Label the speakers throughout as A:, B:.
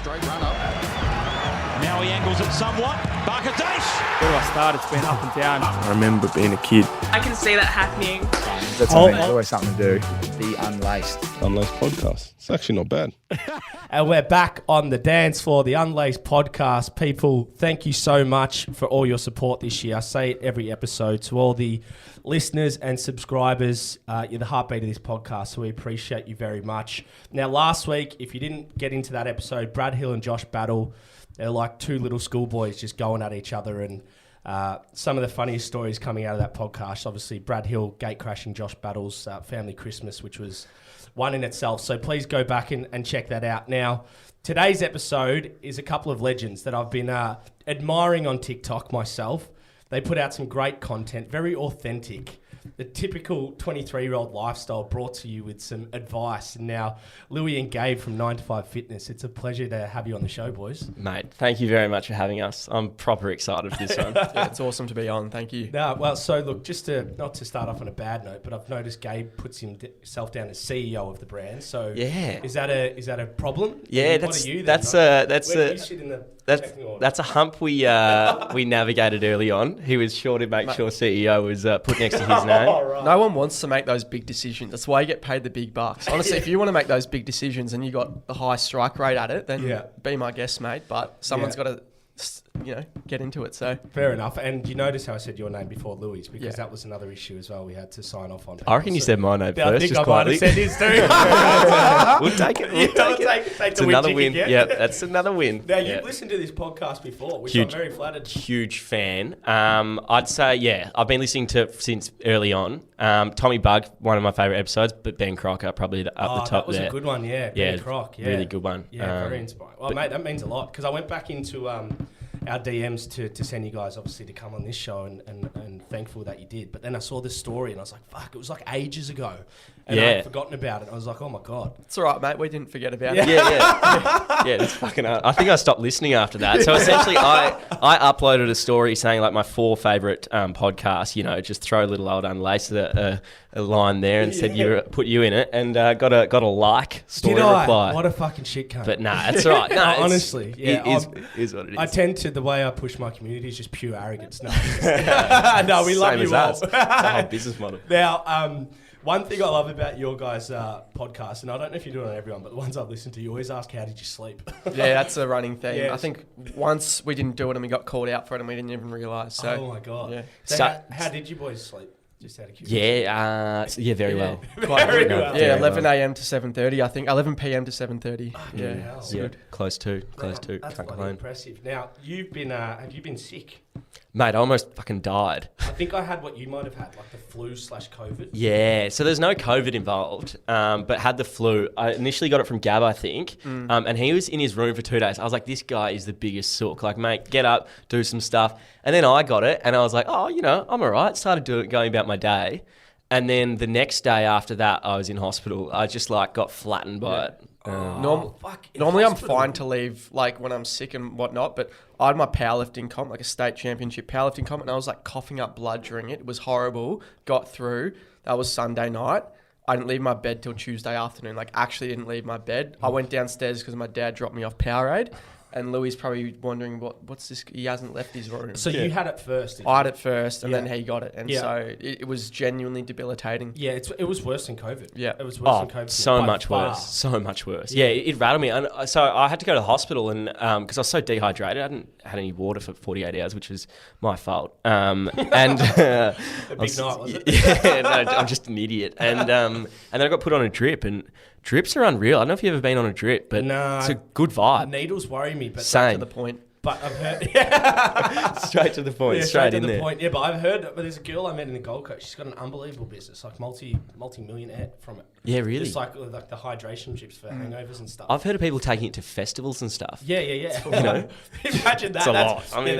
A: straight run up.
B: Now he angles it somewhat. Barkadash.
C: Where do I start? It's been up and down.
D: I remember being a kid.
E: I can see that happening.
F: That's something, there's always something to do.
A: The Unlaced.
G: Unlaced podcast. It's actually not bad.
C: And we're back on the dance floor, the Unlaced podcast. People, thank you so much for all your support this year. I say it every episode to all the listeners and subscribers. You're the heartbeat of this podcast, so we appreciate you very much. Now, last week, if you didn't get into that episode, Brad Hill and Josh Battle, they're like two little schoolboys just going at each other, and some of the funniest stories coming out of that podcast, obviously Brad Hill gate crashing Josh Battle's family Christmas, which was one in itself. So please go back and check that out. Now, today's episode is a couple of legends that I've been admiring on TikTok myself. They put out some great content, very authentic. The typical 23-year-old lifestyle brought to you with some advice. And now, Louis and Gabe from 9 to 5 Fitness, it's a pleasure to have you on the show, boys.
H: Mate, thank you very much for having us. I'm proper excited for this one.
I: Yeah, it's awesome to be on. Thank you.
C: No, well, so look, just to not to start off on a bad note, but I've noticed Gabe puts himself down as CEO of the brand. So
H: yeah,
C: is that a problem?
H: Yeah,
C: what are you
H: that's a hump we navigated early on. He was sure to make sure CEO was put next to his name.
C: Right.
I: No one wants to make those big decisions. That's why you get paid the big bucks. Honestly, if you want to make those big decisions and you got the high strike rate at it, then be my guest, mate. But someone's got to, get into it. So
C: fair enough. And you notice how I said your name before Louis, because that was another issue as well. We had to sign off on.
H: I reckon you said my name first.
C: I think
H: just
C: I
H: quietly.
C: might have said his too.
H: We'll take it.
C: It's
H: another win. Yeah, that's another win.
C: Now you've listened to this podcast before, which I'm very flattered.
H: Huge fan. I'd say I've been listening to since early on. Tommy Bug, one of my favourite episodes, but Ben Crocker probably up the top there.
C: That was a good one. Yeah, Ben Croc. Yeah,
H: really good one.
C: Yeah, very inspiring. Well, mate, that means a lot, because I went back into our DMs to send you guys obviously to come on this show, and thankful that you did. But then I saw this story and I was like, fuck, it was like ages ago. And I'd forgotten about it. I was like, oh my God.
I: It's all right, mate. We didn't forget about it.
H: Yeah, it's fucking I think I stopped listening after that. So essentially I uploaded a story saying like my 4 favourite podcasts, just throw a little old Unlaced a line there and said put you in it, and got a like story reply.
C: What a fucking shit cunt.
H: But nah, it's all right. No,
C: honestly,
H: it is what it is.
C: I tend to, the way I push my community is just pure arrogance. No, no, we love you all.
H: It's a whole business model.
C: Now, one thing I love about your guys' podcast, and I don't know if you do it on everyone, but the ones I've listened to, you always ask, how did you sleep?
I: Yeah, that's a running theme.
C: Yeah.
I: I think once we didn't do it and we got called out for it and we didn't even realise. So,
C: oh my God.
I: Yeah.
C: So how did you boys sleep? Just out of
H: curiosity. Very well.
C: Very well.
I: Yeah, 11 a.m. to 7:30, I think. 11 p.m. to 7:30.
H: Yeah, close to.
C: That's
H: Can't complain.
C: Impressive. Now, have you been sick?
H: Mate, I almost fucking died.
C: I think I had what you might have had, like the flu/COVID.
H: Yeah, so there's no COVID involved, but had the flu. I initially got it from Gab, I think, and he was in his room for 2 days. I was like, this guy is the biggest sook. Like, mate, get up, do some stuff. And then I got it, and I was like, oh, I'm all right. Started going about my day. And then the next day after that, I was in hospital. I just, got flattened by it.
I: Normally I'm fine to leave when I'm sick and whatnot, but I had my powerlifting comp, like a state championship powerlifting comp, and I was coughing up blood during it. It was horrible. Got through. That was Sunday night. I didn't leave my bed till Tuesday afternoon. Actually didn't leave my bed. I went downstairs because my dad dropped me off Powerade. And Louis probably wondering what's this? He hasn't left his room.
C: So you had it first.
I: I had it first, and then he got it, and so it was genuinely debilitating.
C: Yeah, it was worse than COVID.
I: Yeah,
C: it was worse than COVID.
H: So much worse. Yeah, it rattled me, and so I had to go to the hospital, and because I was so dehydrated, I hadn't had any water for 48 hours, which was my fault. And
C: a big night, was it?
H: Yeah, no, I'm just an idiot, and then I got put on a drip, and drips are unreal. I don't know if you've ever been on a drip, but it's a good vibe.
C: Needles worry me, but
H: Same.
I: To the point.
C: But I've heard
H: straight to the point, straight in there.
C: Point. Yeah, but I've heard. But there's a girl I met in the Gold Coast. She's got an unbelievable business, multi-millionaire from it.
H: Yeah, really.
C: Just like the hydration chips for hangovers and stuff.
H: I've heard of people taking it to festivals and stuff.
C: Yeah. Imagine that.
H: It's a lot.
C: I mean,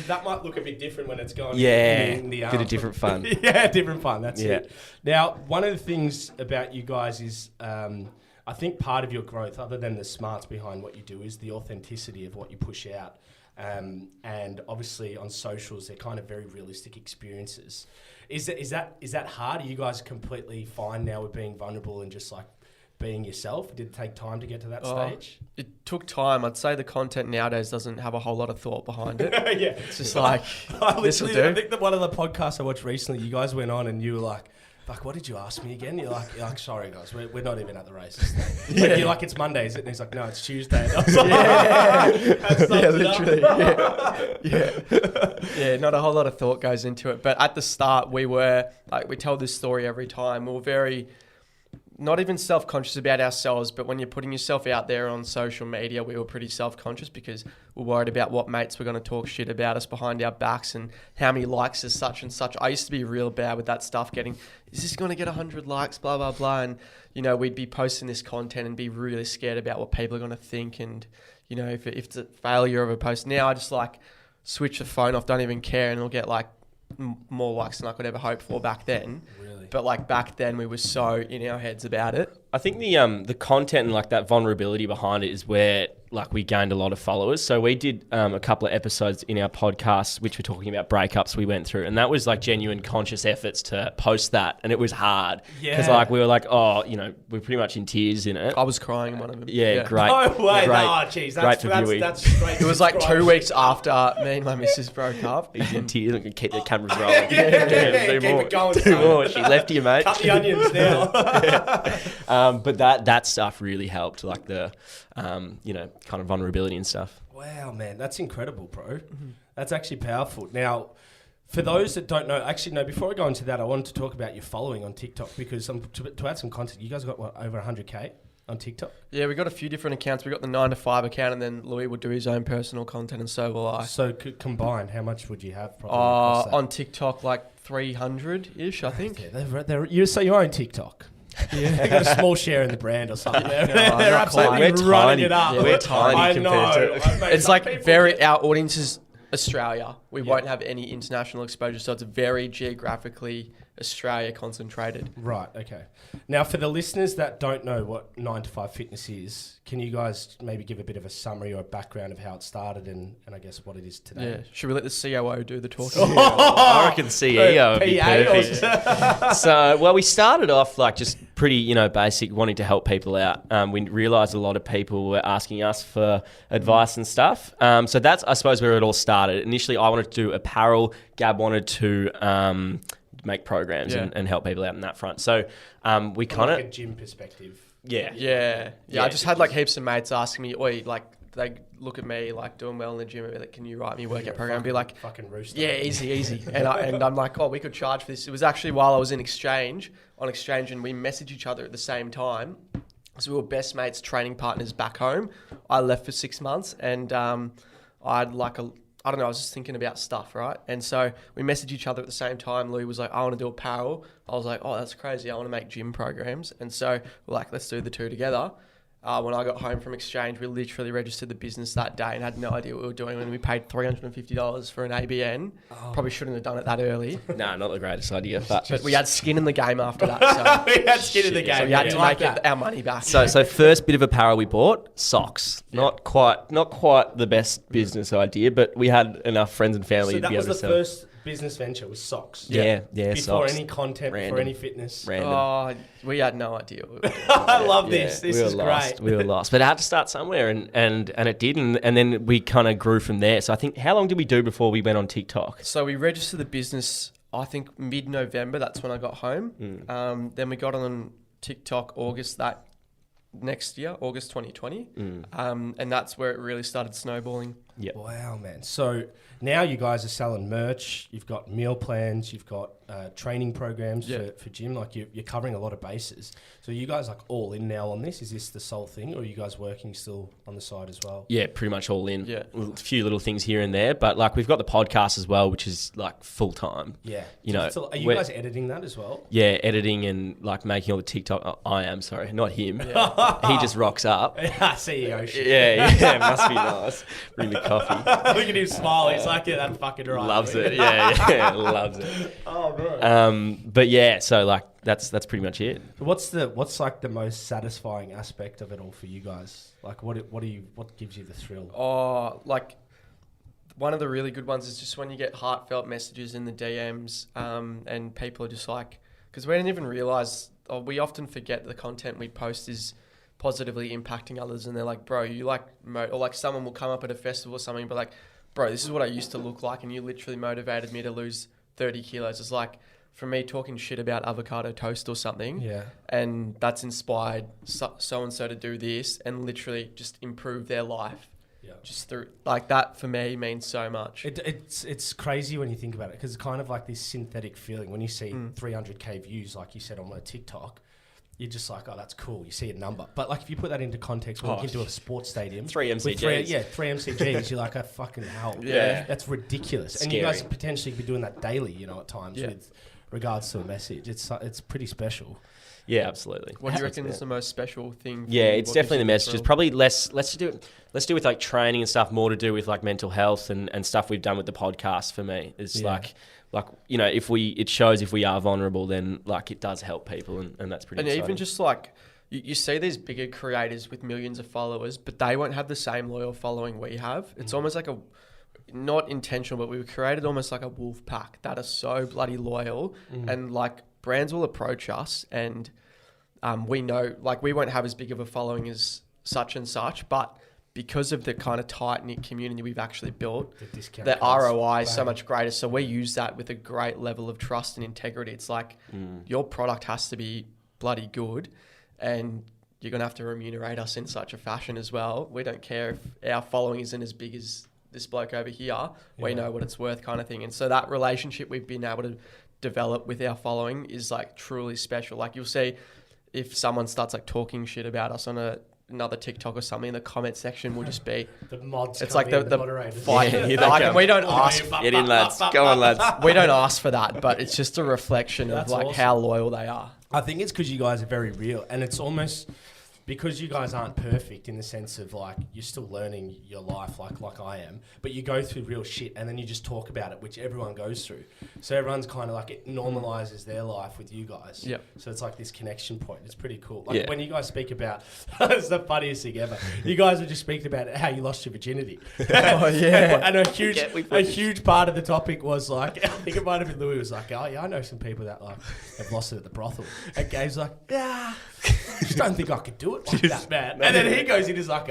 C: that might look a bit different when it's going.
H: In
C: the
H: bit of different fun.
C: Yeah, different fun. That's it. Now, one of the things about you guys is. I think part of your growth, other than the smarts behind what you do, is the authenticity of what you push out. And obviously on socials, they're kind of very realistic experiences. Is that hard? Are you guys completely fine now with being vulnerable and just being yourself? Did it take time to get to that
I: Oh,
C: stage?
I: It took time. I'd say the content nowadays doesn't have a whole lot of thought behind it.
C: Yeah.
I: It's just like,
C: I
I: this'll
C: literally, I
I: do.
C: think that one of the podcasts I watched recently, you guys went on and you were like, fuck, what did you ask me again? You're like sorry guys, we're not even at the races. Like, you're like, it's Monday, is it? And he's like, no, it's Tuesday. And I was like,
I: Yeah, literally. Yeah, not a whole lot of thought goes into it. But at the start, we were like, we tell this story every time. We were very, not even self-conscious about ourselves, but when you're putting yourself out there on social media, we were pretty self-conscious because we're worried about what mates were going to talk shit about us behind our backs and how many likes is such and such. I used to be real bad with that stuff, getting, is this going to get 100 likes, blah, blah, blah. And, we'd be posting this content and be really scared about what people are going to think. And, if it's a failure of a post. Now I just switch the phone off, don't even care, and it'll get more likes than I could ever hope for back then.
C: Really?
I: But back then we were so in our heads about it.
H: I think the content and that vulnerability behind it is where we gained a lot of followers. So we did a couple of episodes in our podcast which were talking about breakups we went through, and that was genuine conscious efforts to post that, and it was hard because
C: Yeah.
H: we were we're pretty much in tears in it.
I: I was crying in one of them.
H: Yeah, great.
C: No way.
H: Great.
C: No, jeez.
H: Great for viewing.
C: That's straight.
I: It was 2 weeks after me and my missus broke up.
H: He's in tears and can keep the cameras rolling.
C: Yeah,
H: do
C: keep
H: more.
C: it going,
H: Do
C: son.
H: more. She left you, mate.
C: Cut the onions now.
H: But that stuff really helped, the kind of vulnerability and stuff.
C: Wow, man, that's incredible, bro. That's actually powerful. Now, for those that don't know, actually, no, before we go into that, I wanted to talk about your following on TikTok because to add some content, you guys got over 100K on TikTok?
I: Yeah, we got a few different accounts. We got the 9 to 5 account, and then Louis would do his own personal content, and so will I.
C: So combined, how much would you have? Probably across that?
I: On TikTok, 300-ish, I think.
C: Yeah, you own TikTok. Yeah, they got a small share in the brand or something. They're
I: not
C: absolutely
H: quite. We're
C: running
H: tiny.
C: it up.
H: Yeah, we're tiny
C: I
H: compared
C: know. Mate,
I: It's
C: some people
I: very,
C: get-
I: our audience is Australia. We won't have any international exposure, so it's very geographically Australia concentrated.
C: Right, okay. Now, for the listeners that don't know what 9 to 5 Fitness is, can you guys maybe give a bit of a summary or a background of how it started and I guess what it is today?
I: Yeah. Should we let the COO do the talking?
H: I reckon CEO would be
C: PA or-
H: perfect. So, we started off just pretty, basic, wanting to help people out. We realised a lot of people were asking us for advice and stuff. So that's, I suppose, where it all started. Initially, I wanted to do apparel. Gab wanted to make programs
I: Yeah.
H: and help people out in that front. So we
C: From
H: kind
C: like a
H: of,
C: gym perspective.
H: yeah.
I: Yeah.
H: Yeah.
I: I just had heaps of mates asking me, oi, they look at me doing well in the gym and be like, can you write me a workout program? And be like,
C: Fucking rooster.
I: yeah, easy. and I'm like, oh, we could charge for this. It was actually while I was on exchange, and we messaged each other at the same time. So we were best mates, training partners back home. I left for 6 months, and I don't know, I was just thinking about stuff, right? And so we messaged each other at the same time. Louis was like, I want to do apparel. I was like, oh, that's crazy. I want to make gym programs. And so we're like, let's do the two together. When I got home from exchange, we literally registered the business that day and had no idea what we were doing. When we paid $350 for an ABN, probably shouldn't have done it that early.
H: Nah, not the greatest idea. But
I: We had skin in the game after that. So
C: We had skin in the game.
I: So we had to
C: like
I: make our money back.
H: So first bit of apparel we bought, socks. Not quite the best business idea, but we had enough friends and family
C: So
H: to
C: that
H: be
C: was
H: able
C: the
H: to sell.
C: first business venture was socks.
H: Yeah,
C: Before
H: socks.
C: any content,
H: Random.
C: before any fitness.
H: Random.
I: Oh, we had no idea.
C: I love
H: Yeah,
C: this. This
H: we were
C: is
H: lost.
C: great.
H: We were lost, but it had to start somewhere, and it did, and then we kind of grew from there. So I think, how long did we do before we went on TikTok?
I: So we registered the business, I think mid-November. That's when I got home. Then we got on TikTok August that next year, August 2020. And that's where it really started snowballing.
H: Yep.
C: Wow, man. So now you guys are selling merch. You've got meal plans. You've got training programs for gym. You're covering a lot of bases. So you guys all in now on this? Is this the sole thing, or are you guys working still on the side as well?
H: Yeah, pretty much all in.
I: Yeah.
H: A few little things here and there, but we've got the podcast as well, which is full time.
C: Yeah.
H: You know,
C: So are you
H: we're-
C: guys editing that as well?
H: Yeah, editing and making all the TikTok. I am sorry, not him. He just rocks up.
C: CEO shit.
H: Yeah, must be nice. Bring me coffee.
C: Look at him smile. He's like, yeah, that's fucking right.
H: Loves it. Yeah, loves it.
C: Oh, bro.
H: But yeah, so that's pretty much it.
C: What's the most satisfying aspect of it all for you guys? What gives you the thrill?
I: Oh, one of the really good ones is just when you get heartfelt messages in the DMs, and people are just because we didn't even realize we often forget the content we post is positively impacting others, and they're like, bro, you like or like someone will come up at a festival or something, but like, bro, this is what I used to look like, and you literally motivated me to lose 30 kilos. It's like, for me, talking shit about avocado toast or something, and that's inspired so and so to do this and literally just improve their life. Just through like that, for me, means so much.
C: It's crazy when you think about it, because it's kind of like this synthetic feeling when you see 300k views, like you said on my TikTok. You're just like, oh, that's cool. You see a number, but like if you put that into context, walk into a sports stadium,
H: 3 MCGs,
C: 3 MCGs, you're like, oh, fucking hell, that's ridiculous.
H: Scary.
C: And you guys potentially be doing that daily, you know, at times with regards to a message. It's pretty special.
H: Yeah, absolutely.
I: What do you reckon is the most special thing?
H: Yeah, it's definitely the messages. Probably less to do. Let's do with like training and stuff. More to do with like mental health and stuff we've done with the podcast. For me, it's like you know, it shows if we are vulnerable, then like it does help people, and that's pretty.
I: And
H: exciting.
I: even just like you see these bigger creators with millions of followers, but they won't have the same loyal following we have. It's almost like not intentional, but we've created almost like a wolf pack that are so bloody loyal, and like brands will approach us, and we know like we won't have as big of a following as such and such, but because of the kind of tight-knit community we've actually built, the ROI is so much greater. So we use that with a great level of trust and integrity. It's like your product has to be bloody good, and you're going to have to remunerate us in such a fashion as well. We don't care if our following isn't as big as this bloke over here. We know what it's worth, kind of thing. And so that relationship we've been able to develop with our following is like truly special. Like you'll see if someone starts like talking shit about us on another TikTok or something, in the comment section will just be
C: the mods.
I: It's like the
C: moderators.
I: fight. And we don't ask.
H: Get in, lads. Go on, lads.
I: We don't ask for that, but it's just a reflection of like
C: awesome.
I: how loyal they are.
C: I think it's because you guys are very real, and it's almost because you guys aren't perfect in the sense of like you're still learning your life like I am, but you go through real shit and then you just talk about it, which everyone goes through. So everyone's kind of like, it normalizes their life with you guys.
I: Yep.
C: So it's like this connection point. It's pretty cool. Like when you guys speak about, it's the funniest thing ever. You guys were just speaking about how you lost your virginity.
I: Oh yeah.
C: And a huge part of the topic was like, I think it might have been Louis was like, oh yeah, I know some people that like have lost it at the brothel. And Gabe's like, yeah, I just don't think I could do it like that, man. And then he goes in, he's like,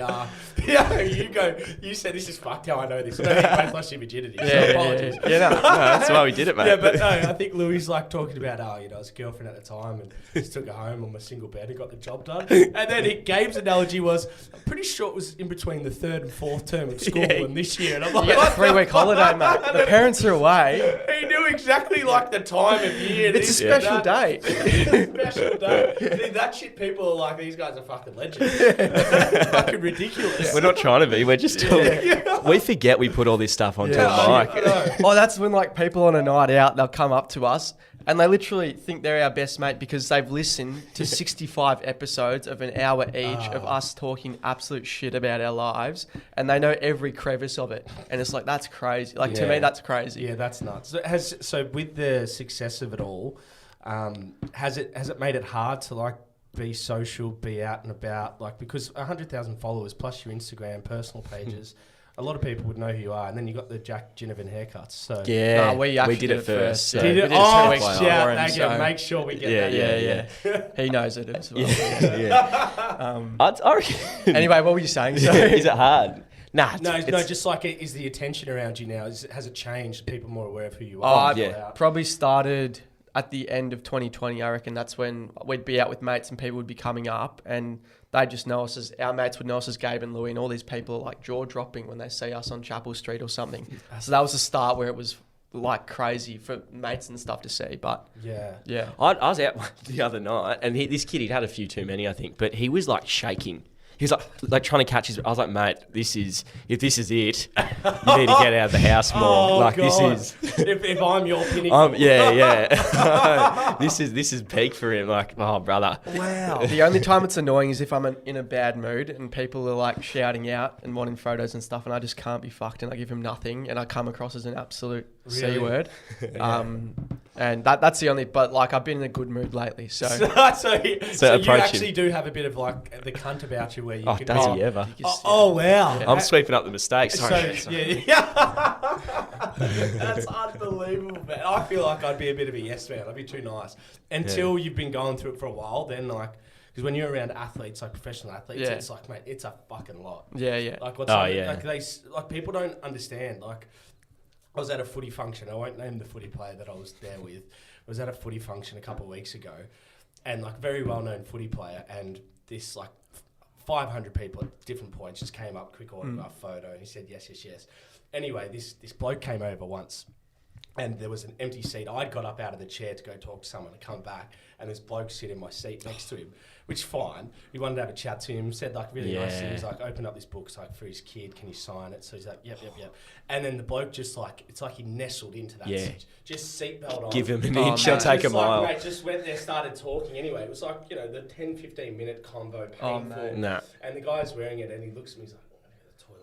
C: you said this is fucked how I know this. No, you both lost your virginity. So apologies.
H: No, that's why we did it, mate.
C: Yeah, but no, I think Louis like talking about, his girlfriend at the time and just took her home on my single bed and got the job done. And then Gabe's analogy was, I'm pretty sure it was in between the 3rd and 4th term of school and this year. And I'm like,
I: You get the 3-week holiday, mate. The parents are away.
C: He knew exactly like the time of year.
I: It's a special day.
C: It's a special day. See, that shit, people are like, these guys are fucking legends. It's fucking ridiculous.
H: We're not trying to be. We're just talking. We forget we put all this stuff onto a mic.
I: Oh, that's when like people on a night out, they'll come up to us and they literally think they're our best mate because they've listened to 65 episodes of an hour each of us talking absolute shit about our lives, and they know every crevice of it. And it's like, that's crazy. Like to me, that's crazy.
C: Yeah, that's nuts. So with the success of it all, has it made it hard to like be social, be out and about, like, because 100,000 followers plus your Instagram personal pages, a lot of people would know who you are, and then you got the Jack Ginnivan haircuts. So
I: No, we actually
H: did it first.
I: So
C: did
I: we
C: it?
I: did
C: Oh,
I: 2 weeks before him,
C: shit!
I: so-
C: Make sure we get that.
I: He knows it as well.
H: I reckon.
I: Anyway, what were you saying?
H: Is it hard? Nah.
C: No, just like, is the attention around you now? Has it changed? Are people more aware of who you are?
I: Probably started at the end of 2020. I reckon that's when we'd be out with mates and people would be coming up and they just know us as, our mates would know us as Gabe and Louis, and all these people are like jaw dropping when they see us on Chapel Street or something. So that was the start where it was like crazy for mates and stuff to see. But yeah.
H: I was out the other night and this kid, he'd had a few too many, I think, but he was like shaking. He was like trying to catch his. I was like, mate, if this is it, you need to get out of the house more.
C: God.
H: This is.
C: if I'm your pinnacle.
H: This is peak for him. Like, oh, brother.
I: Wow. The only time it's annoying is if I'm in a bad mood and people are like shouting out and wanting photos and stuff, and I just can't be fucked, and I give him nothing, and I come across as an absolute C word. And that's the only. But like, I've been in a good mood lately, so
C: So you actually do have a bit of like the cunt about you, where you can.
H: Does he ever?
C: Oh wow!
H: I'm sweeping up the mistakes. Sorry.
C: Yeah. That's unbelievable, man. I feel like I'd be a bit of a yes man. I'd be too nice. Until you've been going through it for a while, then like, because when you're around athletes, like professional athletes, it's like, mate, it's a fucking lot.
I: Yeah.
C: Like what's like people don't understand. Like I was at a footy function. I won't name the footy player that I was there with. I was at a footy function a couple of weeks ago, and like very well known footy player, and this like 500 people at different points just came up, quick autograph photo, and he said yes. Anyway, this bloke came over once, and there was an empty seat. I'd got up out of the chair to go talk to someone and come back, and this bloke sitting in my seat next to him, which is fine. He wanted to have a chat to him, said like really nice things, like open up this book like for his kid, can you sign it? So he's like, yep. And then the bloke just like, it's like he nestled into that seat, just seatbelt on.
H: Give him an inch, I'll take a mile.
C: Mate, just went there, started talking anyway. It was like, you know, the 10-15 minute convo, painful.
H: Nah.
C: And the guy's wearing it and he looks at me, he's like,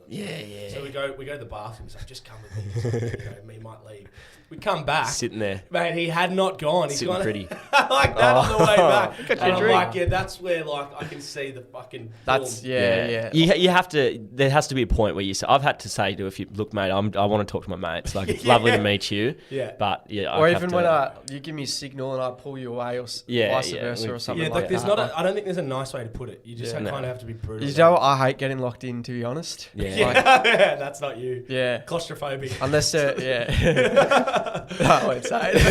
H: Yeah.
C: So we go to the bathroom. He's like, just come with me. You know, me might leave. We come back.
H: Sitting there.
C: Mate, he had not gone. He's
H: Sitting
C: gone
H: pretty.
C: like that on the way back.
I: Got your
C: And I'm
I: drink.
C: like, yeah, that's where like I can see the fucking.
I: That's
C: film.
I: yeah.
H: You have to. There has to be a point where you say, I've had to say to a few, look, mate, I want to talk to my mates. Like, it's lovely to meet you.
C: Yeah.
H: But yeah,
I: Or
H: I have
I: even
H: to,
I: when you give me a signal and I pull you away, or vice versa, or something
C: Yeah,
I: like
C: like there's
I: that.
C: not. I don't think there's a nice way to put it. You just
I: Yeah.
C: kind of have to be brutal.
I: You know what? I hate getting locked in, to be honest.
H: Yeah.
I: Like,
C: Yeah, that's not you.
I: yeah.
C: Claustrophobic.
I: Unless yeah. I won't say it.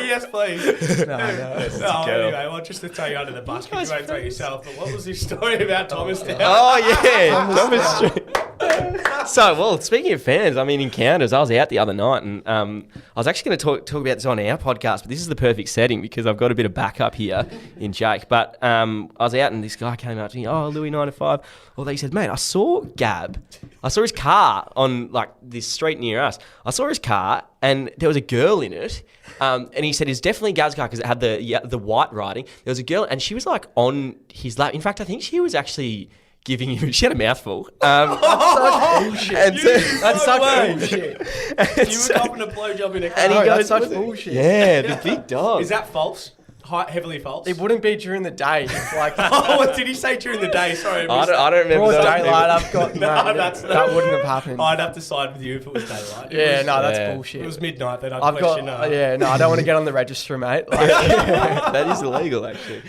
C: Yes, please.
I: No.
C: Anyway, well, just to tell you under the bus, because you won't tell yourself. But what was this story about Thomas Down?
H: Oh yeah, Thomas Street. So, well, speaking of fans, I mean encounters. I was out the other night, and I was actually going to talk about this on our podcast, but this is the perfect setting because I've got a bit of backup here in Jake. But I was out, and this guy came up to me. Oh, Louis 95. Well, he said, mate, I saw Gab. I saw his car on like this street near us. I saw his car, and there was a girl in it. And he said it's definitely Gab's car because it had the white writing. There was a girl, and she was like on his lap. In fact, I think she was actually giving him. She had a mouthful.
I: That's such bullshit. That's such bullshit.
C: You were copping a blowjob in a car.
H: And he
I: No,
H: goes,
I: that's such bullshit.
H: yeah, the big dog.
C: Is that false? Heavily false?
I: It wouldn't be during the day. Like,
C: Oh, what did he say during the day? Sorry,
H: I don't remember
I: broad
H: those
I: daylight, I've got
C: that's
I: that wouldn't have happened.
C: I'd have to side with you if it was daylight.
I: Yeah, no, that's
H: yeah.
I: bullshit.
C: It was midnight, then I'd
I: I've got,
C: question.
I: I don't want to get on the register, mate. Like,
H: That is illegal, actually.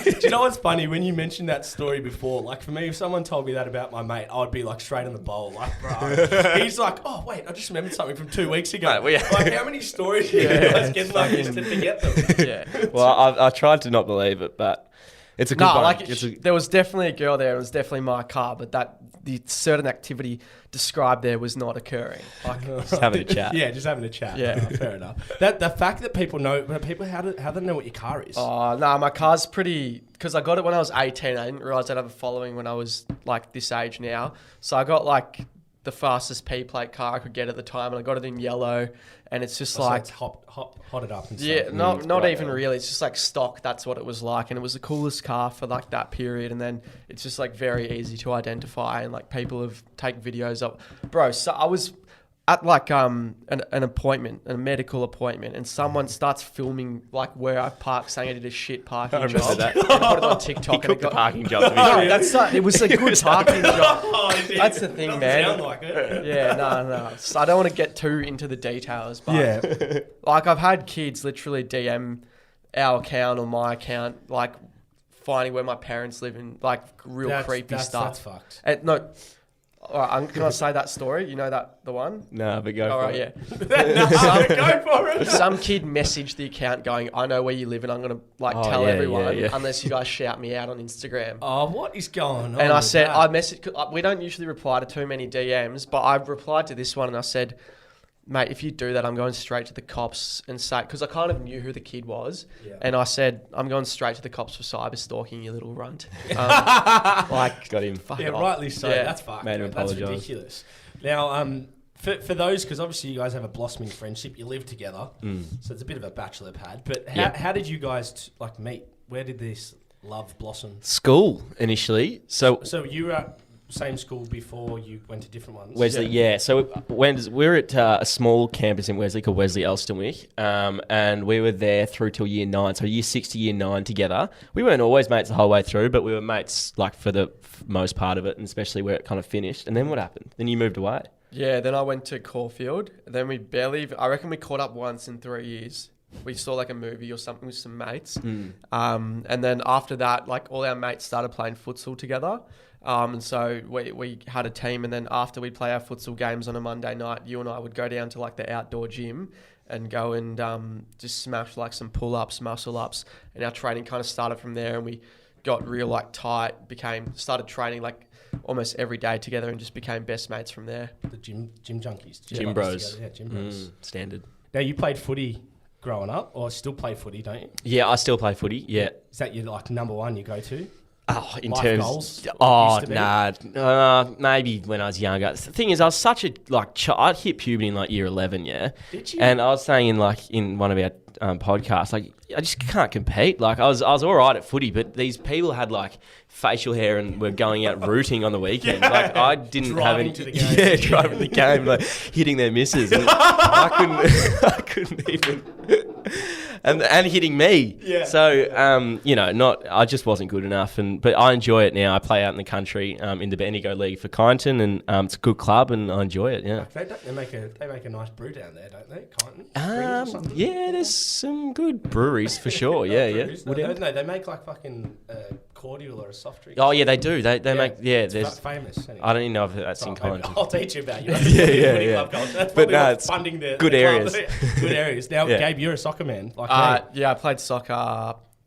C: Do you know what's funny? When you mentioned that story before, like for me, if someone told me that about my mate, I would be like straight on the bowl. Like, bro. He's like, oh, wait, I just remembered something from 2 weeks ago.
H: Mate,
C: Like, how many stories do you guys get like this to forget them?
I: yeah.
H: Well, I tried to not believe it, but it's a good
I: No,
H: one.
I: like there was definitely a girl there. It was definitely my car, but the certain activity described there was not occurring. Like,
H: Just having a chat.
C: Yeah, just having a chat.
I: Yeah.
C: Fair enough. The fact that people know, how they know what your car is.
I: oh no, my car's pretty. Because I got it when I was 18. I didn't realize I'd have a following when I was like this age now. So I got like the fastest P plate car I could get at the time, and I got it in yellow. And it's just
C: So
I: like
C: it's hotted up and
I: yeah,
C: stuff.
I: not
H: right,
I: even
H: yeah.
I: really. It's just like stock. That's what it was like, and it was the coolest car for like that period. And then it's just like very easy to identify, and like people have taken videos of, bro. So I was at like an appointment, a medical appointment, and someone starts filming like where I parked, saying I did a shit parking
H: remember
I: job.
H: that.
I: And put it on TikTok.
H: He
I: and
H: cooked
I: it
H: the
I: got,
H: parking job to be
I: no,
H: fair.
I: that's not, it was a good parking job.
C: Oh, shit.
I: That's the thing,
C: Doesn't
I: man.
C: Sound like it.
I: Yeah, no. So I don't want to get too into the details, but
C: Yeah.
I: like I've had kids literally DM our account or my account, like finding where my parents live and like real creepy stuff.
C: That's fucked.
I: No, all right, can I say that story? You know the one?
H: No, but go
I: All
H: for
I: right,
H: it.
I: yeah.
C: Go for it.
I: Some kid messaged the account going, "I know where you live, and I'm gonna like
H: Oh,
I: tell
H: yeah,
I: everyone
H: yeah.
I: unless you guys shout me out on Instagram."
C: Oh, what is going on?
I: And I
C: with
I: said,
C: that?
I: I messaged, 'cause we don't usually reply to too many DMs, but I replied to this one and I said, mate, if you do that, I'm going straight to the cops and say, because I kind of knew who the kid was.
C: Yeah.
I: And I said, I'm going straight to the cops for cyber stalking, you little runt. Like,
H: Got him.
I: fuck
C: Yeah,
I: off.
C: rightly so.
I: Yeah.
C: That's fucked.
H: Made him
C: man. That's
H: apologise.
C: ridiculous. Now, for those, because obviously you guys have a blossoming friendship, you live together, so it's a bit of a bachelor pad. But how did you guys like meet? Where did this love blossom?
H: School initially. So
C: So you were at same school before you went to different ones.
H: Wesley, yeah. So when we're at a small campus in Wesley called Wesley Elstonwick, and we were there through till year 9. So year 6 to year 9 together. We weren't always mates the whole way through, but we were mates like for the most part of it, and especially where it kind of finished. And then what happened? Then you moved away.
I: Yeah, then I went to Caulfield. Then I reckon we caught up once in 3 years. We saw like a movie or something with some mates. And then after that, like all our mates started playing futsal together. And so we had a team. And then after we'd play our futsal games on a Monday night, you and I would go down to like the outdoor gym and go and just smash like some pull-ups, muscle-ups. And our training kind of started from there. And we got real like tight, started training like almost every day together and just became best mates from there.
C: The gym junkies.
H: Gym bros.
C: Yeah, gym bros.
H: Standard.
C: Now, you played footy growing up, or still play footy, don't you?
H: Yeah, I still play footy. Yeah.
C: Is that your like number one you go to?
H: Oh, in
C: Life
H: terms,
C: goals?
H: oh
C: Used to be?
H: nah, maybe when I was younger. The thing is, I was such a I'd hit puberty in like year 11, yeah.
C: Did you?
H: And I was saying in one of our podcasts, like I just can't compete. Like I was all right at footy, but these people had like facial hair and were going out rooting on the weekend. Like I didn't
C: Driving
H: have
C: to
H: any.
C: the game.
H: Yeah, driving the game, like hitting their misses. And I couldn't even. And hitting me.
C: Yeah.
H: So I just wasn't good enough. But I enjoy it now. I play out in the country in the Bendigo League for Kyneton, and it's a good club, and I enjoy it. Yeah.
C: They make a nice brew down there, don't they? Kyneton? Springs or something?
H: Yeah, there's some good breweries for sure. Yeah, yeah.
C: Brews? No, they make like fucking cordial or a soft drink.
H: Oh yeah, they do. They make
C: It's
H: There's.
C: famous. Anyway.
H: I don't even know if that's in
C: Maybe
H: Kyneton.
C: I'll teach you about you.
H: Yeah.
C: That's
H: But
C: probably
H: no,
C: what's
H: it's
C: funding the
H: good
C: the club.
H: areas.
C: Good areas. Now,
H: Yeah.
C: Gabe, you're a soccer man. Like me.
I: Yeah, I played soccer.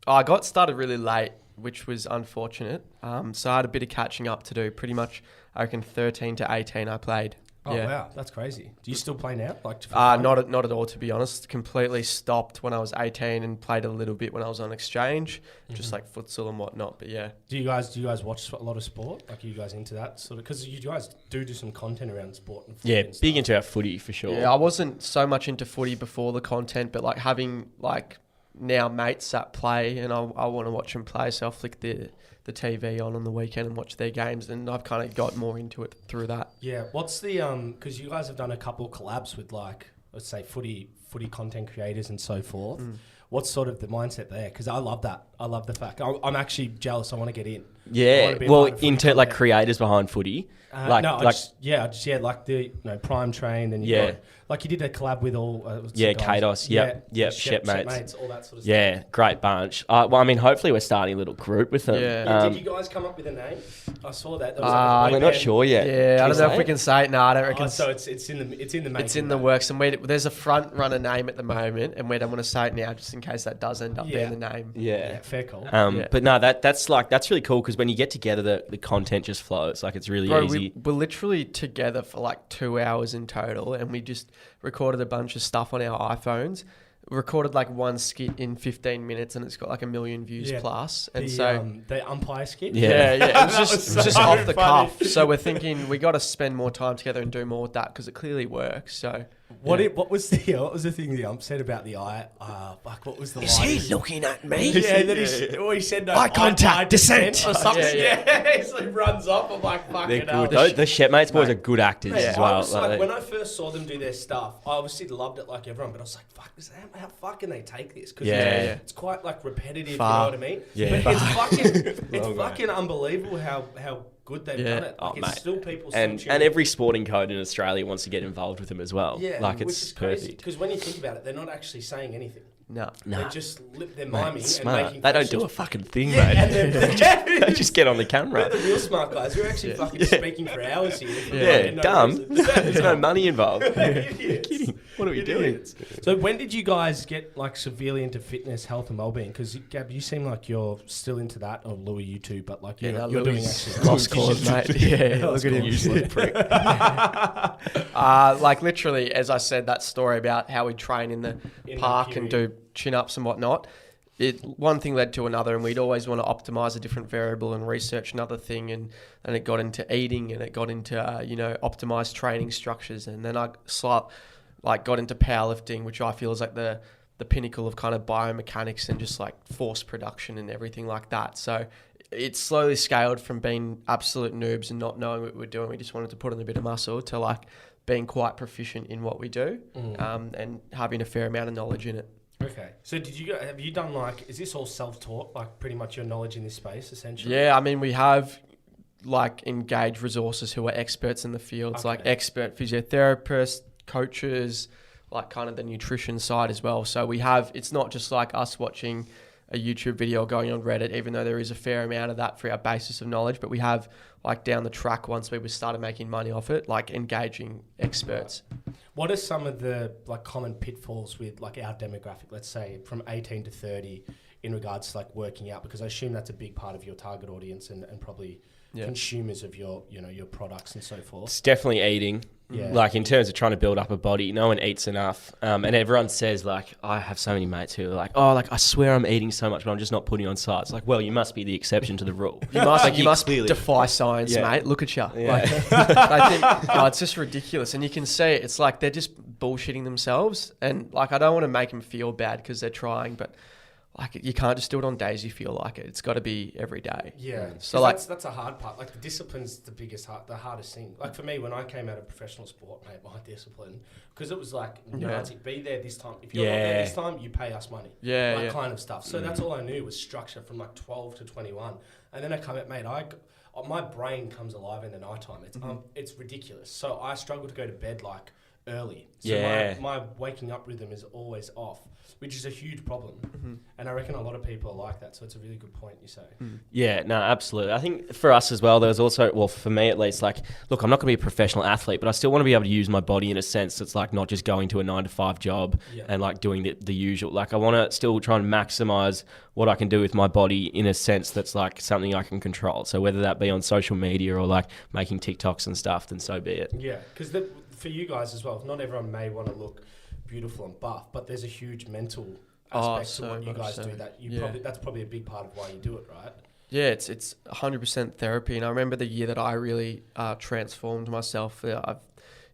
I: I got started really late, which was unfortunate. So I had a bit of catching up to do. Pretty much, I reckon 13 to 18 I played.
C: Oh
I: yeah.
C: wow, that's crazy. Do you still play now? Like for fun?
I: Not at all, to be honest. Completely stopped when I was 18 and played a little bit when I was on exchange, just like futsal and whatnot. But yeah.
C: Do you guys watch a lot of sport? Like, are you guys into that sort of? Because you guys do some content around sport and footy
H: Yeah,
C: and
H: big
C: stuff.
H: into our footy for sure.
I: Yeah, I wasn't so much into footy before the content, but like having like now mates that play and I want to watch them play, so I'll flick the TV on the weekend and watch their games, and I've kind of got more into it through that.
C: Yeah. What's the because you guys have done a couple of collabs with like, let's say footy content creators and so forth. What's sort of the mindset there? Because I love that. I love the fact. I'm actually jealous. I want to get in. I
H: Yeah,
C: wanna be a
H: well,
C: part of footy
H: into like
C: content.
H: creators behind footy, like
C: like the Prime Train and
H: Yeah.
C: like you did a collab with all what's
H: Yeah,
C: the guys?
H: Kados, yep, Shepmates.
C: all that sort of
H: yeah,
C: stuff.
H: great bunch. Well, I mean, hopefully we're starting a little group with them.
I: Yeah.
C: Did you guys come up with a name? I saw that. There was
H: I'm
C: boy
H: not
C: band.
H: sure yet.
I: Yeah,
H: Can
I: I
H: you
I: don't know
H: say
I: if we
H: it?
I: can say it. No, I don't reckon.
C: Oh, so it's in the making.
I: It's in the
C: mate.
I: works, and there's a front runner name at the moment, and we don't want to say it now, just in case that does end up
C: Yeah.
I: being the name.
C: Yeah,
H: Yeah.
C: fair call.
I: Yeah.
H: But no, that's really cool because when you get together, the content just flows. Like it's really
I: Bro,
H: easy.
I: we're literally together for like 2 hours in total, and we just recorded a bunch of stuff on our iPhones. Recorded like one skit in 15 minutes, and it's got like 1 million views
C: Yeah.
I: plus. And
C: the umpire skit.
H: Yeah.
I: yeah, it was just,
C: was
I: just
C: so
I: off the
C: funny.
I: cuff. So we're thinking we got to spend more time together and do more with that because it clearly works. So
C: What was the thing the ump said about the eye? What was the line?
I: looking at me?
C: Yeah, that he said no.
I: Eye contact, dissent.
C: or something.
I: Yeah,
C: Yeah, so he runs off. I'm like, fucking
H: They're
C: hell.
H: good. The Shepmates boys are good actors
C: Mate,
H: as
C: I
H: well.
C: was
H: Like,
C: like,
H: they-
C: when I first saw them do their stuff, I obviously loved it like everyone, but I was like, fuck, how far can they take this? Because
H: Yeah.
C: it's quite like repetitive,
I: Far.
C: you know what I mean?
H: Yeah.
C: But it's fucking unbelievable how good they've
I: Yeah.
C: done it. Like,
H: Oh,
C: it's
H: mate.
C: still people
H: and
C: still tuning in.
H: every sporting code in Australia wants to get involved with them as well.
C: Yeah,
H: like
C: which
H: it's
C: is crazy.
H: perfect.
C: Because when you think about it, they're not actually saying anything.
I: No.
C: They're just they're
H: Mate,
C: miming
H: it's
C: and
H: smart.
C: making
H: They don't do a
C: questions.
H: fucking thing,
C: Yeah,
H: mate.
C: and they're,
H: They just get on the
C: we're
H: camera.
C: the real smart guys. We're actually fucking speaking for hours here. for
H: Yeah,
C: fucking no
H: dumb.
C: reason.
H: There's no money involved.
C: Idiots.
H: Kidding. What are we doing?
C: Idiots. So when did you guys get like severely into fitness, health, and wellbeing? Because Gab, you seem like you're still into that, or Louis, you too. But like you're doing actually
I: lost cause, mate. Yeah, look at him.
H: Useless prick.
I: Like literally, as I said, that story about how we train in the
C: In
I: park and
C: Mercury.
I: do chin-ups and whatnot. One thing led to another, and we'd always want to optimize a different variable and research another thing, and it got into eating, and it got into optimized training structures, and then I got into powerlifting, which I feel is like the pinnacle of kind of biomechanics and just like force production and everything like that. So it slowly scaled from being absolute noobs and not knowing what we were doing. We just wanted to put on a bit of muscle to like being quite proficient in what we do, and having a fair amount of knowledge in it.
C: Okay. So have you done like, is this all self-taught, like pretty much your knowledge in this space essentially?
I: Yeah, I mean, we have like engage resources who are experts in the fields, like expert physiotherapists, coaches, like kind of the nutrition side as well. So we have, it's not just like us watching a YouTube video or going on Reddit, even though there is a fair amount of that for our basis of knowledge, but we have like down the track, once we started making money off it, like engaging experts.
C: What are some of the like common pitfalls with like our demographic, let's say from 18 to 30 in regards to like working out? Because I assume that's a big part of your target audience and probably consumers of your, you know, your products and so forth.
H: It's definitely eating.
C: Yeah.
H: Like in terms of trying to build up a body, no one eats enough. And everyone says like, I have so many mates who are like, oh, like I swear I'm eating so much, but I'm just not putting on size. Like, well, you must be the exception to the rule.
I: You must,
H: Like,
I: you must
H: clearly
I: defy science, mate. Look at you.
H: Yeah.
I: Like, I think it's just ridiculous. And you can see it. It's like they're just bullshitting themselves. And like, I don't want to make them feel bad because they're trying, but like you can't just do it on days you feel like it. It's got to be every day.
C: Yeah.
I: So like
C: that's a hard part. Like the discipline's the hardest thing. Like for me, when I came out of professional sport, mate, my discipline, because it was like, you know, it's be there this time. If you're not there this time, you pay us money. Like kind of stuff. So that's all I knew was structure from like 12 to 21. And then I come out, mate, my brain comes alive in the nighttime. It's ridiculous. So I struggle to go to bed like early. So my waking up rhythm is always off, which is a huge problem. And I reckon a lot of people are like that. So it's a really good point you say.
H: Yeah, no, absolutely. I think for us as well, there was also, well, for me at least, like, look, I'm not going to be a professional athlete, but I still want to be able to use my body in a sense that's like not just going to a 9-to-5 job and like doing the usual. Like I want to still try and maximize what I can do with my body in a sense that's like something I can control. So whether that be on social media or like making TikToks and stuff, then so be it.
C: Yeah, because for you guys as well, not everyone may want to look beautiful and buff, but there's a huge mental aspect to what you guys do. That's probably a big part of why you do it, right?
I: Yeah, it's 100% therapy. And I remember the year that I really transformed myself.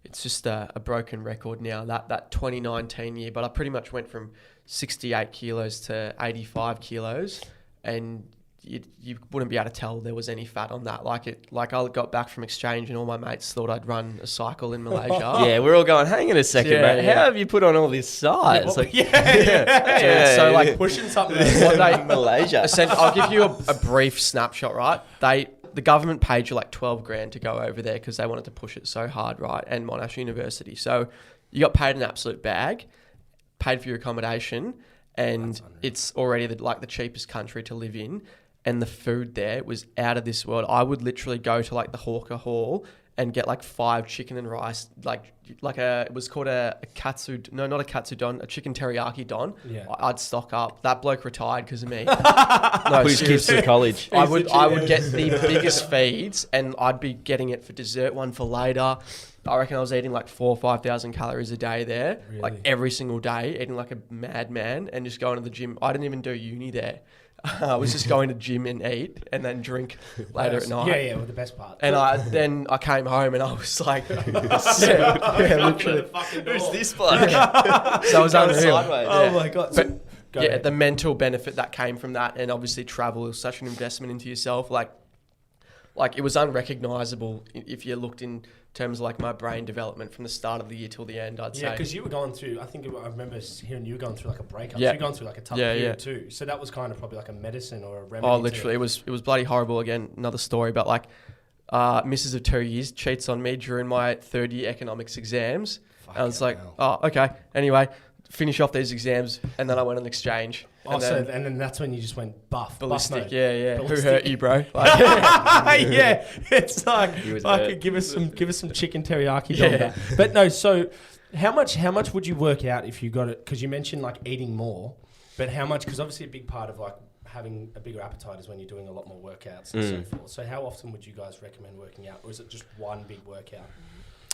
I: It's just a broken record now, that 2019 year. But I pretty much went from 68 kilos to 85 kilos. And you wouldn't be able to tell there was any fat on that. Like I got back from exchange and all my mates thought I'd run a cycle in Malaysia.
H: Yeah, we're all going, hang on a second, mate. How have you put on all this size?
I: So like
C: pushing something
H: in Malaysia.
I: I'll give you a brief snapshot, right? The government paid you like 12 grand to go over there because they wanted to push it so hard, right? And Monash University. So you got paid an absolute bag, paid for your accommodation, and it's already the cheapest country to live in. And the food there was out of this world. I would literally go to like the hawker hall and get like 5 chicken and rice, it was called a katsu, no, not a katsudon, a chicken teriyaki don.
C: Yeah.
I: I'd stock up. That bloke retired because of me.
H: Put his kids through college.
I: I would get the biggest feeds and I'd be getting it for dessert, one for later. I reckon I was eating like 4,000 or 5,000 calories a day there, like every single day, eating like a madman and just going to the gym. I didn't even do uni there. I was just going to gym and eat and then drink later at night.
C: Yeah, well, the best part.
I: And I came home and I was like, literally.
H: Who's this bloke?
I: So I was unreal.
C: Oh my God.
I: But the mental benefit that came from that, and obviously travel is such an investment into yourself. Like it was unrecognizable if you looked in terms of like my brain development from the start of the year till the end, I'd say.
C: Yeah, because you were going through, I remember hearing you were going through like a breakup.
I: Yeah.
C: So you were going through like a tough period too. So that was kind of probably like a medicine or a remedy.
I: Oh, literally. It was bloody horrible. Again, another story, but like missus of 2 years cheats on me during my third year economics exams. And I was like, oh, okay. Anyway, finish off these exams. And then I went on exchange.
C: And then that's when you just went buff.
I: Ballistic,
C: buff
I: yeah.
C: Ballistic.
I: Who hurt you, bro? Like,
C: yeah, it's like give us some chicken teriyaki.
I: Yeah.
C: But no, so how much would you work out if you got it? Because you mentioned like eating more, but how much? Because obviously a big part of like having a bigger appetite is when you're doing a lot more workouts and so forth. So how often would you guys recommend working out, or is it just one big workout?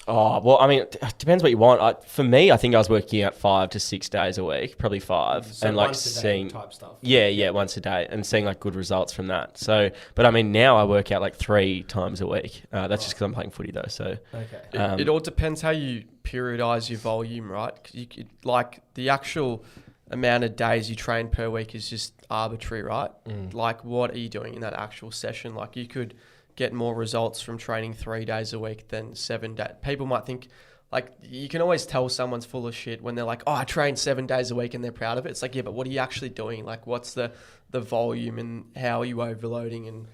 H: Oh, well, I mean, it depends what you want. For me, I think I was working out 5 to 6 days a week, probably 5.
C: So
H: and like
C: once a day
H: seeing
C: type stuff.
H: Yeah, once a day, and seeing like good results from that. So, but I mean, now I work out like 3 times a week. That's just because I'm playing footy though. So,
C: okay.
I: It all depends how you periodize your volume, right? Because you could, like the actual amount of days you train per week is just arbitrary, right? Like, what are you doing in that actual session? Like, you could get more results from training 3 days a week than 7 days. People might think, like, you can always tell someone's full of shit when they're like, oh, I train 7 days a week and they're proud of it. It's like, yeah, but what are you actually doing? Like, what's the volume and how are you overloading? And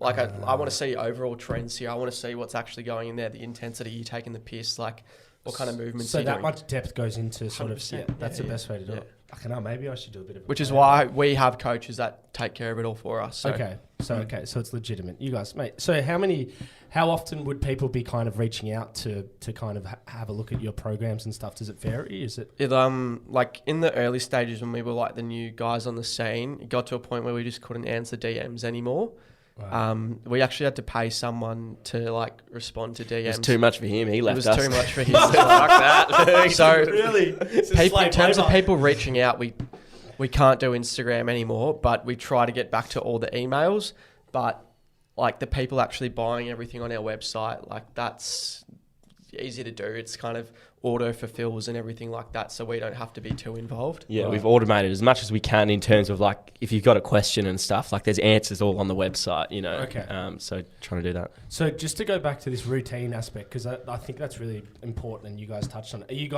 I: Like, I want to see overall trends here. I want to see what's actually going in there, the intensity, you taking the piss, like what kind of movements
C: So
I: you're
C: that
I: doing.
C: much depth goes into sort of,
I: 100%.
C: that's
I: Yeah,
C: the best way to do
I: yeah.
C: it. I don't know, maybe I should do a bit of it.
I: Which is why we have coaches that take care of it all for us. So.
C: Okay, so it's legitimate. You guys, mate. So how often would people be kind of reaching out to kind of have a look at your programs and stuff? Does it vary? Is it?
I: It like in the early stages when we were like the new guys on the scene, it got to a point where we just couldn't answer DMs anymore.
C: Right.
I: We actually had to pay someone to like respond to DMs.
H: It was too much for him. He
I: It
H: left
I: was
H: us.
I: too much for him.
H: Fuck that.
I: So
C: Really?
I: in terms of people reaching out, we can't do Instagram anymore, but we try to get back to all the emails. But like the people actually buying everything on our website, like that's easy to do. It's kind of auto fulfills and everything like that, so we don't have to be too involved.
H: Yeah,
C: Right.
H: we've automated as much as we can in terms of like if you've got a question and stuff, like there's answers all on the website, you know.
C: Okay.
H: So trying to do that.
C: So just to go back to this routine aspect, because I think that's really important, and you guys touched on it. Do you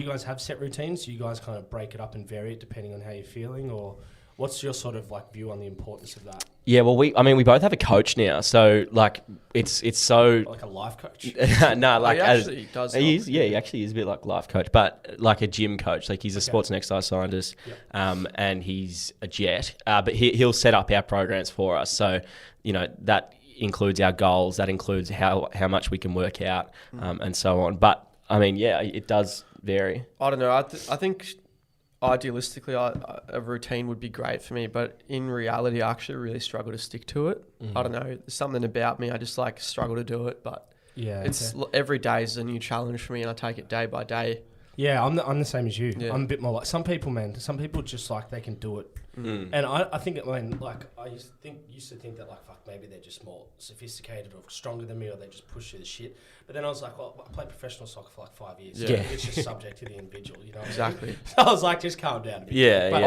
C: guys have set routines? Do you guys kind of break it up and vary it depending on how you're feeling, or what's your sort of like view on the importance of that?
H: Yeah, well, we both have a coach now, so like it's so
C: Like a life coach?
H: no, like
I: He actually does
H: he
I: help.
H: is, yeah, he actually is a bit like life coach, but like a gym coach. Like he's a sports and exercise scientist, and he's a jet. But he'll set up our programs for us. So you know that includes our goals, that includes how much we can work out, and so on. But I mean, yeah, it does vary.
I: I don't know. I think idealistically, a routine would be great for me, but in reality, I actually really struggle to stick to it. I don't know. There's something about me. I just like struggle to do it, but
C: Yeah.
I: it's
C: okay.
I: every day is a new challenge for me, and I take it day by day.
C: Yeah, I'm the same as you.
I: Yeah.
C: I'm a bit more like some people, man. Some people just like they can do it, and I think I used to think that like fuck, maybe they're just more sophisticated or stronger than me, or they just push through the shit. But then I was like, well, I played professional soccer for like 5 years.
I: Yeah.
C: So it's just subject to the individual, you know. What
I: Exactly.
C: I mean? So I was like, just calm down a bit.
H: Yeah,
C: But-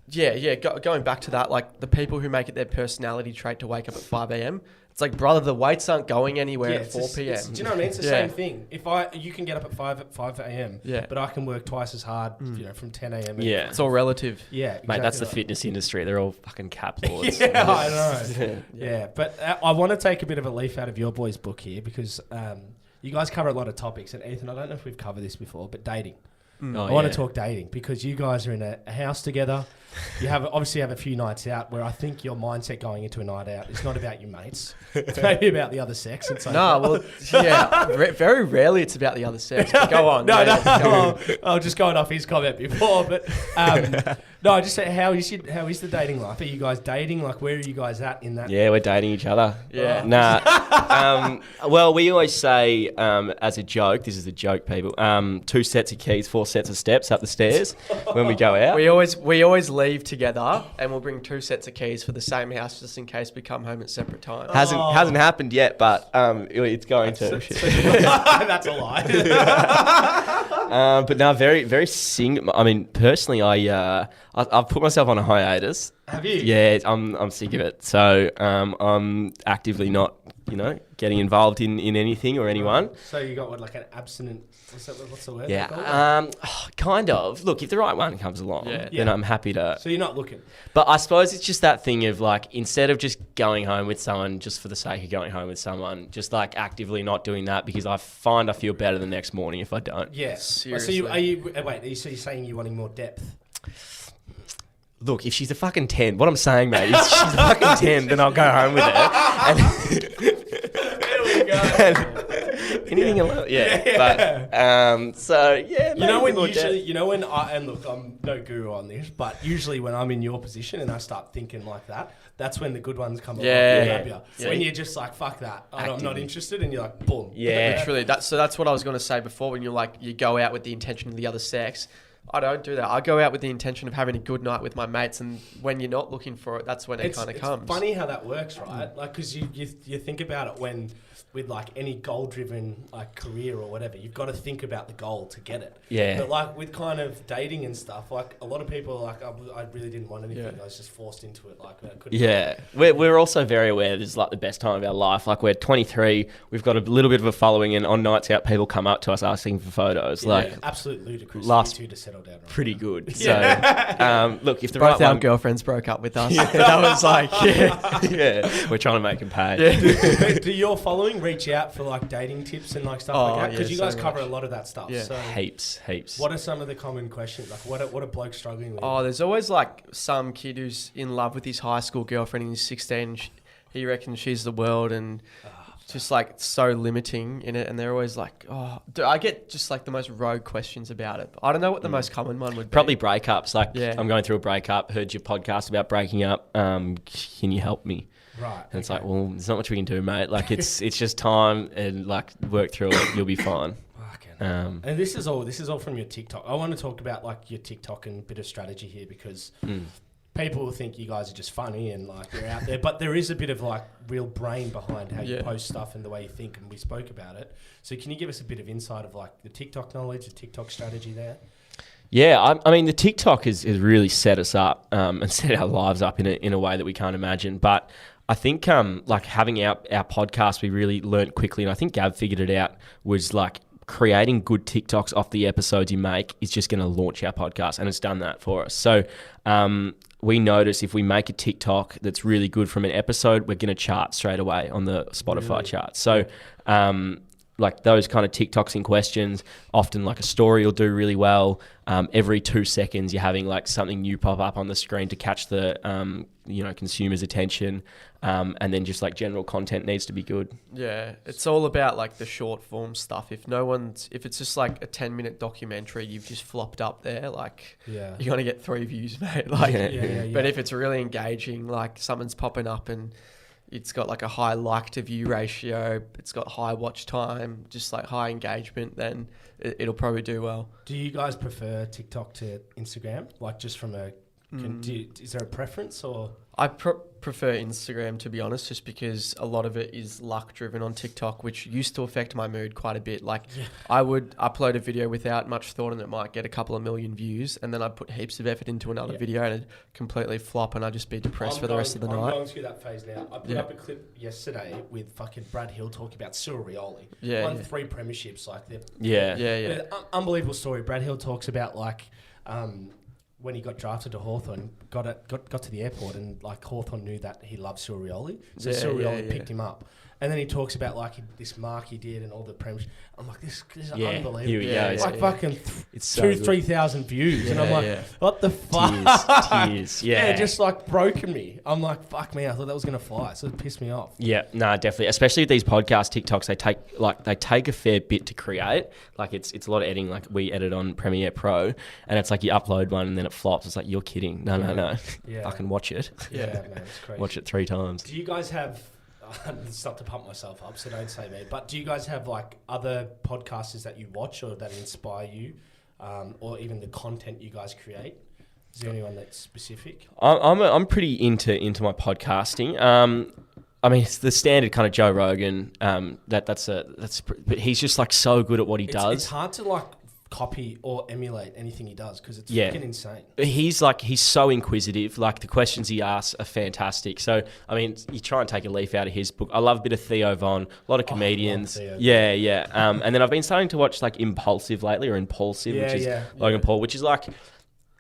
H: yeah.
I: Yeah. Going back to that, like the people who make it their personality trait to wake up at 5 a.m. It's like, brother, the weights aren't going anywhere at
C: it's
I: 4 p.m.
C: do you know what I mean? It's the
I: Yeah.
C: same thing. You can get up at 5 a.m.
I: Yeah.
C: But I can work twice as hard, you know, from 10 a.m.
H: Yeah.
I: It's all relative.
C: Yeah,
H: Mate, that's the
C: exactly right.
H: fitness industry. They're all fucking cap lords.
C: Yeah, I know. Yeah, but I want to take a bit of a leaf out of your boys' book here because you guys cover a lot of topics. And Ethan, I don't know if we've covered this before, but dating.
H: Oh,
C: I want
H: yeah.
C: to talk dating because you guys are in a house together. You obviously have a few nights out where I think your mindset going into a night out is not about your mates. It's maybe about the other sex. And so
I: No, well, yeah. Very rarely it's about the other sex. But go on.
C: No,
I: yeah,
C: no,
I: go on.
C: I was just going off his comment before, but no, I just say how is the dating life? Are you guys dating? Like, where are you guys at in that?
H: Yeah, we're dating each other.
I: Yeah.
H: Nah. Well, we always say as a joke, this is a joke, people, 2 sets of keys, 4 sets of steps up the stairs when we go out.
I: We always leave together, and we'll bring 2 sets of keys for the same house just in case we come home at separate times.
H: Hasn't happened yet, but it's going to.
C: That's a lie.
H: But no, very, very I mean, personally, I've put myself on a hiatus.
C: Have you?
H: Yeah, I'm sick of it. So I'm actively not, getting involved in anything or anyone.
C: So you got like an abstinent. What's the word?
H: Yeah,
C: they call it?
H: kind of. Look, if the right one comes along,
I: Yeah.
H: then I'm happy to.
C: So you're not looking.
H: But I suppose it's just that thing of like, instead of just going home with someone just for the sake of going home with someone, just like actively not doing that because I find I feel better the next morning if I don't.
C: Yes.
I: Seriously.
C: So you're saying you're wanting more depth?
H: Look, if she's a fucking 10, what I'm saying, mate, is she's a fucking 10, then I'll go home with her.
C: There we go.
H: Anything else? Yeah. But, so, yeah.
C: You know
H: maybe
C: when
H: more
C: usually,
H: depth.
C: and look, I'm no guru on this, but usually when I'm in your position and I start thinking like that, that's when the good ones come along.
I: Yeah.
C: and grab you.
I: Yeah.
C: When you're just like, fuck that, I'm not
H: Actively.
C: interested, and you're like, boom.
H: Yeah.
I: Literally, that's what I was going to say before. When you're like, you go out with the intention of the other sex. I don't do that. I go out with the intention of having a good night with my mates, and when you're not looking for it, that's when it kind of comes.
C: It's funny how that works, right? Like, because you think about it when with like any goal-driven like career or whatever, you've got to think about the goal to get it.
H: Yeah.
C: But like with kind of dating and stuff, like a lot of people are like, I really didn't want anything.
I: Yeah.
C: I was just forced into it. Like I couldn't.
H: Yeah, we're also very aware this is like the best time of our life. Like we're 23, we've got a little bit of a following, and on nights out, people come up to us asking for photos. Like
C: Yeah, absolute ludicrous.
H: last-
C: You two to settle down. Right?
H: pretty good. So look, if the
I: Both
H: right
I: our
H: one,
I: girlfriends broke up with us. That was like,
H: yeah, we're trying to make them pay.
C: Do your following reach out for like dating tips and like stuff
I: Oh,
C: like that? Because
I: yeah,
C: you guys
I: so
C: cover
I: much.
C: a lot of that stuff.
I: Yeah.
C: So
H: Heaps.
C: what are some of the common questions? Like what are blokes struggling with?
I: Oh, there's always like some kid who's in love with his high school girlfriend and he's 16. And he reckons she's the world and just like so limiting in it. And they're always like, I get just like the most rogue questions about it. But I don't know what the most common one would be.
H: Probably breakups. Like
I: Yeah.
H: I'm going through a breakup. Heard your podcast about breaking up. Can you help me?
C: Right.
H: And it's like, well, there's not much we can do, mate. Like it's just time and like work through it. You'll be fine.
C: And this is all from your TikTok. I want to talk about like your TikTok and a bit of strategy here because people think you guys are just funny and like you're out there, but there is a bit of like real brain behind how you
I: Yeah.
C: post stuff and the way you think, and we spoke about it. So can you give us a bit of insight of like the TikTok knowledge, the TikTok strategy there?
H: Yeah, I mean, the TikTok has really set us up and set our lives up in a way that we can't imagine. But I think like having our podcast, we really learnt quickly, and I think Gab figured it out, was like creating good TikToks off the episodes you make is just going to launch our podcast, and it's done that for us. So we notice if we make a TikTok that's really good from an episode, we're going to chart straight away on the Spotify chart. So like those kind of TikToks in questions, often like a story will do really well. Every 2 seconds, you're having like something new pop up on the screen to catch the consumer's attention, and then just like general content needs to be good.
I: Yeah, it's all about like the short form stuff. If it's just like a 10-minute documentary, you've just flopped up there. Like,
C: Yeah.
I: you're gonna get 3 views, mate. Like,
H: Yeah.
I: but if it's really engaging, like someone's popping up and it's got like a high like to view ratio, it's got high watch time, just like high engagement, then it'll probably do well.
C: Do you guys prefer TikTok to Instagram? Like just from a, is there a preference or?
I: I prefer Instagram, to be honest, just because a lot of it is luck driven on TikTok, which used to affect my mood quite a bit. Like I would upload a video without much thought and it might get a couple of million views, and then I'd put heaps of effort into another video and it'd completely flop and I'd just be depressed for the rest of the
C: I'm
I: night.
C: going through that phase now. I put up a clip yesterday with fucking Brad Hill talking about Cyril Rioli.
I: Yeah,
C: Won
I: yeah.
C: 3 premierships. Like they're
H: Yeah.
I: Yeah.
C: unbelievable story. Brad Hill talks about like when he got drafted to Hawthorn, got to the airport and like Hawthorn knew that he loved Cyril Rioli, so
I: Yeah,
C: Cyril
I: yeah,
C: Rioli
I: yeah.
C: picked him up. And then he talks about like this mark he did and all the premierships. I'm like, this is
H: Yeah,
C: unbelievable.
H: here we
I: Yeah,
H: go.
C: It's like fucking
H: It's so good.
C: 3,000 views, and I'm
I: Yeah,
C: like,
I: yeah.
C: what the fuck?
H: Tears. Yeah.
C: Yeah, just like broken me. I'm like, fuck me. I thought that was gonna fly, so it pissed me off.
H: Yeah, no, definitely. Especially with these podcast TikToks, they take a fair bit to create. Like it's a lot of editing. Like we edit on Premiere Pro, and it's like you upload one and then it flops. It's like you're kidding. No.
C: Yeah.
H: Fucking watch it.
C: Yeah, man, it's crazy.
H: Watch it 3 times.
C: Do you guys have? It's not to pump myself up, so don't say me. But do you guys have like other podcasters that you watch or that inspire you, or even the content you guys create? Is there anyone that's specific?
H: I'm pretty into my podcasting. I mean, it's the standard kind of Joe Rogan. But he's just like so good at what he does.
C: It's hard to like copy or emulate anything he does because it's
H: Yeah.
C: freaking insane.
H: He's so inquisitive. Like the questions he asks are fantastic. So I mean, you try and take a leaf out of his book. I love a bit of Theo Von, a lot of comedians.
C: Theo.
H: Yeah. And then I've been starting to watch like Impulsive lately, or Impulsive, which is Logan Paul, which is like,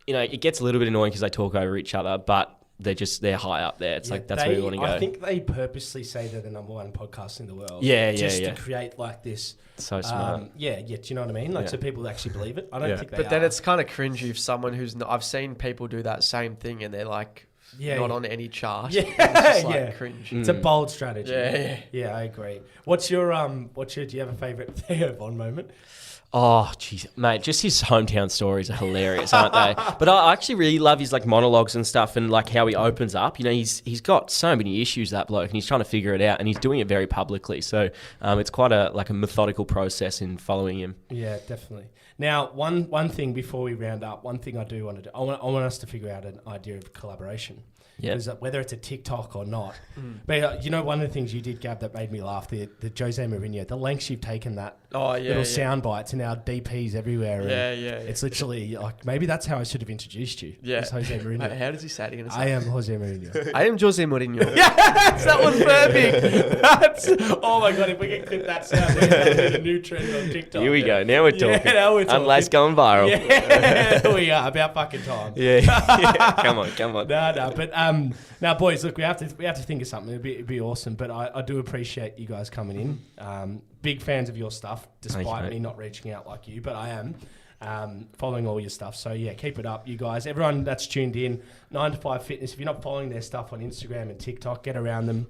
H: it gets a little bit annoying because they talk over each other, but they're high up there. It's like that's where you want to go.
C: I think they purposely say they're the number 1 podcast in the world.
H: Yeah,
C: just
H: yeah.
C: to create like this.
H: So smart.
C: Do you know what I mean? Like,
H: Yeah.
C: so people actually believe it. I don't think they
I: But then
C: are.
I: it's kind of cringy if someone who's not, I've seen people do that same thing and they're like not on any chart.
C: Yeah,
I: It's just like
C: yeah.
I: cringe.
C: It's a bold strategy.
I: Yeah.
C: I agree. What's your do you have a favourite Theo Von moment?
H: Oh, jeez, mate, just his hometown stories are hilarious, aren't they? But I actually really love his like monologues and stuff, and like how he opens up. He's got so many issues, that bloke, and he's trying to figure it out, and he's doing it very publicly. So it's quite a methodical process in following him.
C: Yeah, definitely. Now, one thing before we round up, one thing I do want to do, I want us to figure out an idea of collaboration.
H: Yeah.
C: Because whether it's a TikTok or not. But one of the things you did, Gab, that made me laugh, the Jose Mourinho, the lengths you've taken that little sound bites and now DPs everywhere.
I: Yeah.
C: It's literally like, maybe that's how I should have introduced you.
I: Yeah.
C: As Jose Mourinho.
I: Mate, how does he say it again?
C: I am Jose Mourinho.
I: I am Jose Mourinho.
C: Yes, that was perfect. Oh my God, if we can clip that sound, that'll be the new trend on TikTok.
H: Here we go. Now we're talking.
C: Yeah, now we're talking.
H: Unless going viral.
C: Yeah, we are. About fucking time.
H: Yeah. Come on.
C: No, but now, boys, look, we have to think of something. It'd be awesome. But I do appreciate you guys coming in. Big fans of your stuff, despite me not reaching out like you, but I am following all your stuff. So yeah, keep it up, you guys. Everyone that's tuned in, 9 to 5 Fitness. If you're not following their stuff on Instagram and TikTok, get around them.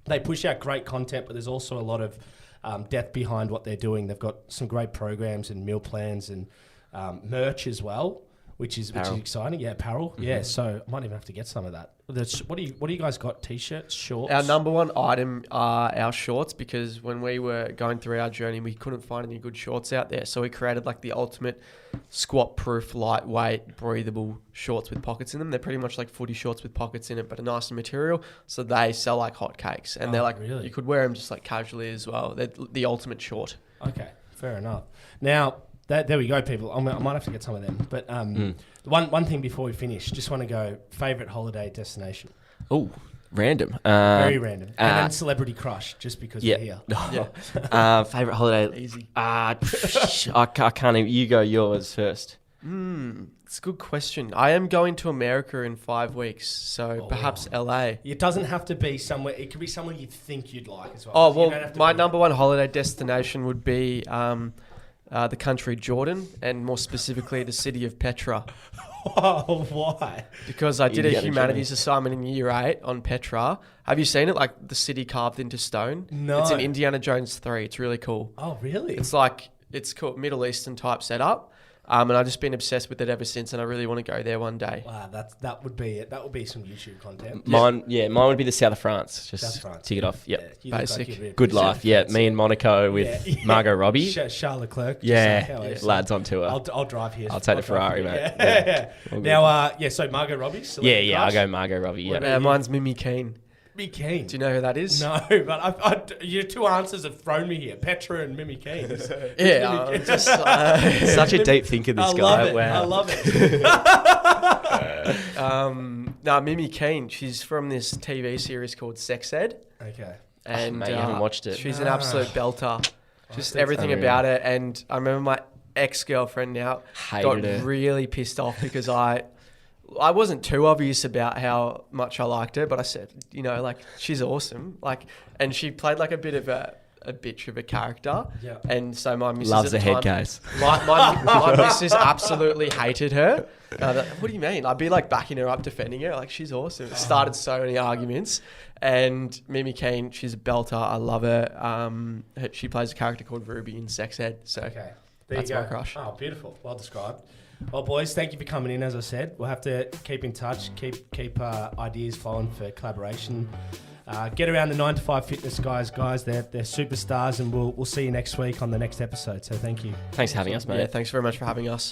C: They push out great content, but there's also a lot of depth behind what they're doing. They've got some great programs and meal plans and merch as well. Which is exciting. Yeah, apparel. Mm-hmm. Yeah, so I might even have to get some of that. What do you guys got? T-shirts, shorts?
I: Our number one item are our shorts, because when we were going through our journey, we couldn't find any good shorts out there. So we created like the ultimate squat-proof, lightweight, breathable shorts with pockets in them. They're pretty much like footy shorts with pockets in it, but a nicer material. So they sell like hotcakes, and they're like
C: really?
I: You could wear them just like casually as well. They're the ultimate short.
C: Okay, fair enough. Now. There we go, people. I might have to get some of them. But one thing before we finish, just want to go favourite holiday destination.
H: Oh, random.
C: Very random. And then celebrity crush, just because we're here.
H: Favourite holiday?
I: Easy.
H: I can't even. You go yours first.
I: It's a good question. I am going to America in 5 weeks, so perhaps LA.
C: It doesn't have to be somewhere. It could be somewhere you think you'd like as well.
I: Oh,
C: You
I: well,
C: don't have to
I: my
C: be-
I: number one holiday destination would be the country Jordan, and more specifically the city of Petra,
C: Oh, why?
I: because I did a
H: Indiana
I: humanities assignment in year 8 on Petra. Have you seen it? Like the city carved into stone?
C: No.
I: It's in Indiana Jones 3. It's really cool.
C: Oh, really?
I: It's called Middle Eastern type setup. And I've just been obsessed with it ever since, and I really want to go there one day.
C: Wow, that would be it. That would be some YouTube content.
H: Mine would be the south of France. Just
C: South of France.
H: tick it off. Yep.
C: Yeah, you look
I: Basic.
C: you'd be a
H: Good
C: pretty
H: life. Yeah, me in Monaco with Margot Robbie.
C: Charles Leclerc.
H: Yeah, lads on tour.
C: I'll drive here.
H: I'll take the
C: drive
H: Ferrari,
C: here.
H: mate.
C: Yeah.
H: All good.
C: Now, so Margot Robbie.
H: Yeah,
C: Celebrity
H: I'll
C: crush?
H: go Margot Robbie. Yeah.
I: Mine's Mimi Keane.
C: Mimi Keane.
I: Do you know who that is?
C: No, but your two answers have thrown me here: Petra and Mimi Keane.
I: Yeah, just
H: Such a deep thinker, this
C: I
H: guy.
C: love it.
H: Wow.
C: I love it.
I: no, Mimi Keane. She's from this TV series called Sex Ed.
C: Okay.
I: And
H: mate, you haven't watched it.
I: She's an absolute belter. Just everything
H: unreal.
I: about it. And I remember my ex-girlfriend now got
H: Hated her.
I: really pissed off because I wasn't too obvious about how much I liked her, but I said, like, she's awesome. Like, and she played like a bit of a bitch of a character.
C: Yeah.
I: And so my missus
H: Loves
I: at
H: a
I: the
H: head
I: time-
H: case.
I: My missus absolutely hated her. What do you mean? I'd be like backing her up, defending her. Like, she's awesome. It started so many arguments. And Mimi Keane, she's a belter. I love her. She plays a character called Ruby in Sex Ed. So
C: Okay.
I: that's
C: you go.
I: my crush.
C: Oh, beautiful. Well described. Well, boys, thank you for coming in. As I said, we'll have to keep in touch, keep ideas flowing for collaboration. Get around the 9 to 5 Fitness guys. They're superstars, and we'll see you next week on the next episode. So thank you.
H: Thanks for having us, mate.
I: Yeah, thanks very much for having us.